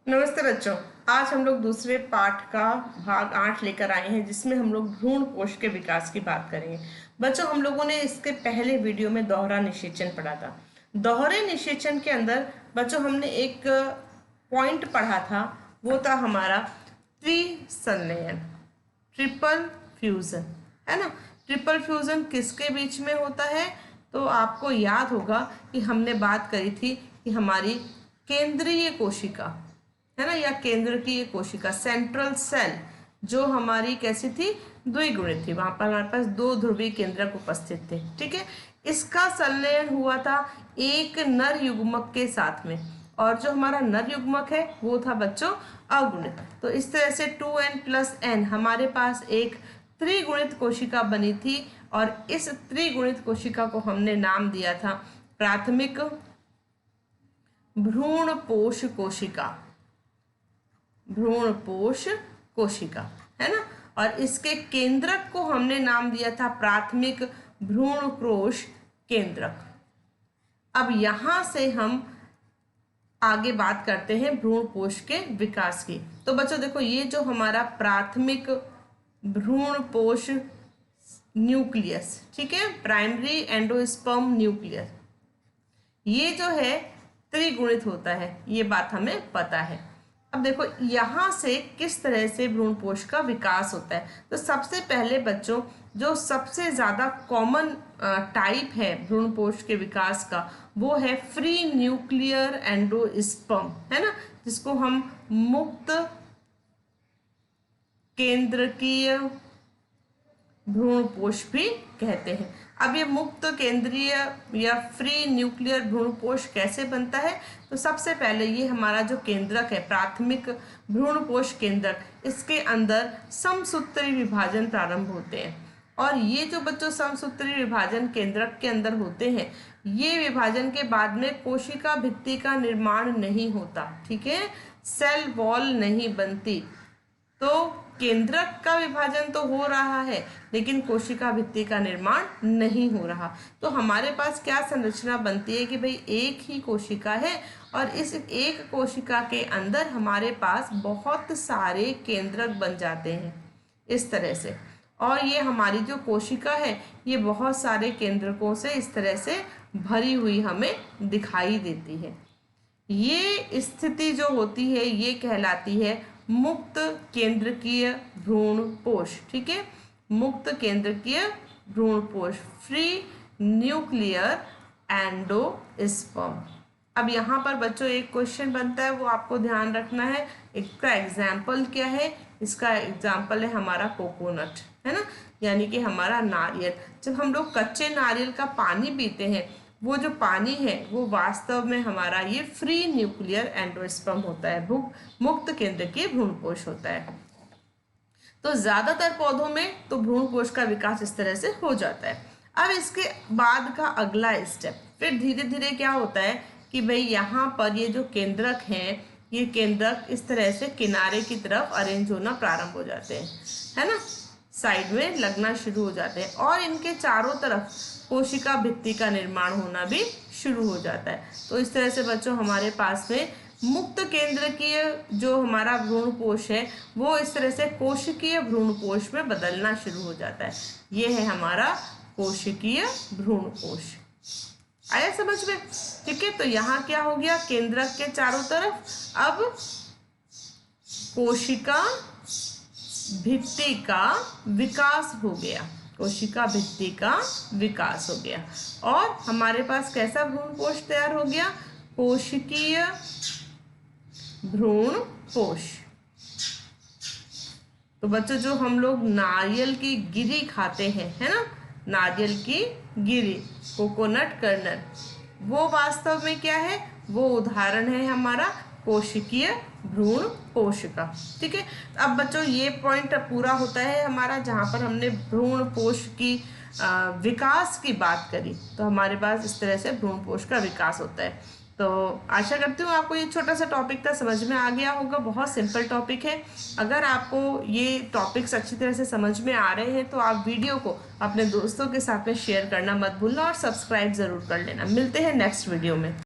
नमस्ते बच्चों। आज हम लोग दूसरे पाठ का भाग 8 लेकर आए हैं, जिसमें हम लोग भ्रूण कोश के विकास की बात करेंगे। बच्चों, हम लोगों ने इसके पहले वीडियो में दोहरा निषेचन पढ़ा था। दोहरे निषेचन के अंदर बच्चों हमने एक पॉइंट पढ़ा था, वो था हमारा त्रिसंलयन, ट्रिपल फ्यूजन, है ना। ट्रिपल फ्यूजन किसके बीच में होता है? तो आपको याद होगा कि हमने बात करी थी कि हमारी केंद्रीय कोशिका, है ना, या केंद्र की ये कोशिका, सेंट्रल सेल, जो हमारी कैसी थी, द्विगुणित थी। वहां पर हमारे पास दो ध्रुवीय केंद्रक उपस्थित थे, ठीक है। इसका संलयन हुआ था एक नर युग्मक के साथ में, और जो हमारा नर युग्मक है वो था बच्चों अगुणित। तो इस तरह से 2n + n हमारे पास एक त्रिगुणित कोशिका बनी थी, और इस त्रिगुणित कोशिका को हमने नाम दिया था प्राथमिक भ्रूणपोष कोशिका, भ्रूणपोष कोशिका, है ना। और इसके केंद्रक को हमने नाम दिया था प्राथमिक भ्रूणकोश केंद्रक। अब यहां से हम आगे बात करते हैं भ्रूणपोष के विकास की। तो बच्चों देखो, ये जो हमारा प्राथमिक भ्रूणपोष न्यूक्लियस, ठीक है, प्राइमरी एंडोस्पर्म न्यूक्लियस, ये जो है त्रिगुणित होता है, ये बात हमें पता है। अब देखो यहाँ से किस तरह से भ्रूणपोष का विकास होता है। तो सबसे पहले बच्चों, जो सबसे ज़्यादा कॉमन टाइप है भ्रूणपोष के विकास का, वो है फ्री न्यूक्लियर एंडोस्पर्म, है ना, जिसको हम मुक्त केंद्रकीय भ्रूणपोष भी कहते हैं। अब ये मुक्त केंद्रीय या फ्री न्यूक्लियर भ्रूणपोष कैसे बनता है? तो सबसे पहले ये हमारा जो केंद्रक है, प्राथमिक भ्रूणपोष केंद्रक, इसके अंदर समसूत्री विभाजन प्रारंभ होते हैं। और ये जो बच्चों समसूत्री विभाजन केंद्रक के अंदर होते हैं, ये विभाजन के बाद में कोशिका भित्ति का निर्माण नहीं होता, ठीक है, सेल वॉल नहीं बनती। तो केंद्रक का विभाजन तो हो रहा है, लेकिन कोशिका भित्ति का निर्माण नहीं हो रहा। तो हमारे पास क्या संरचना बनती है कि भाई एक ही कोशिका है, और इस एक कोशिका के अंदर हमारे पास बहुत सारे केंद्रक बन जाते हैं इस तरह से। और ये हमारी जो कोशिका है, ये बहुत सारे केंद्रकों से इस तरह से भरी हुई हमें दिखाई देती है। ये स्थिति जो होती है, ये कहलाती है मुक्त केंद्रकीय भ्रूणपोष, ठीक है, मुक्त केंद्रकीय भ्रूणपोष, फ्री न्यूक्लियर एंडोस्पर्म। अब यहाँ पर बच्चों एक क्वेश्चन बनता है, वो आपको ध्यान रखना है। इसका एग्जाम्पल क्या है? इसका एग्जाम्पल है हमारा कोकोनट, है ना, यानी कि हमारा नारियल। जब हम लोग कच्चे नारियल का पानी पीते हैं, वो जो पानी है वो वास्तव में हमारा ये फ्री न्यूक्लियर एंडोस्पर्म होता है, मुक्त केंद्रकीय भ्रूणपोष होता है। तो ज्यादातर पौधों में तो भ्रूणपोष का विकास इस तरह से हो जाता है। अब इसके बाद का अगला स्टेप, फिर धीरे धीरे क्या होता है कि भाई यहाँ पर ये जो केंद्रक हैं, ये केंद्रक इस तरह से किनारे की तरफ अरेंज होना प्रारंभ हो जाते हैं, है ना, साइड में लगना शुरू हो जाते हैं, और इनके चारों तरफ कोशिका भित्ति का निर्माण होना भी शुरू हो जाता है। तो इस तरह से बच्चों हमारे पास में मुक्त केंद्रकीय जो हमारा भ्रूणपोष है, वो इस तरह से कोशिकीय भ्रूणपोष में बदलना शुरू हो जाता है। ये है हमारा कोशिकीय भ्रूणपोष। आया समझ में? ठीक है। तो यहाँ क्या हो गया, केंद्रक के चारों तरफ अब कोशिका भित्ति का विकास हो गया, कोशिका भित्ति का विकास हो गया, और हमारे पास कैसा भ्रूणपोष तैयार हो गया? कोशिकीय भ्रूणपोष। तो बच्चों, जो हम लोग नारियल की गिरी खाते हैं, है ना, नारियल की गिरी, कोकोनट कर्नल, वो वास्तव में क्या है? वो उदाहरण है हमारा कोशिकीय भ्रूणपोष का, ठीक है। अब बच्चों ये पॉइंट पूरा होता है हमारा, जहाँ पर हमने भ्रूणपोष की विकास की बात करी। तो हमारे पास इस तरह से भ्रूणपोष का विकास होता है। तो आशा करती हूँ आपको ये छोटा सा टॉपिक था समझ में आ गया होगा। बहुत सिंपल टॉपिक है। अगर आपको ये टॉपिक्स अच्छी तरह से समझ में आ रहे हैं तो आप वीडियो को अपने दोस्तों के साथ में शेयर करना मत भूलना, और सब्सक्राइब ज़रूर कर लेना। मिलते हैं नेक्स्ट वीडियो में।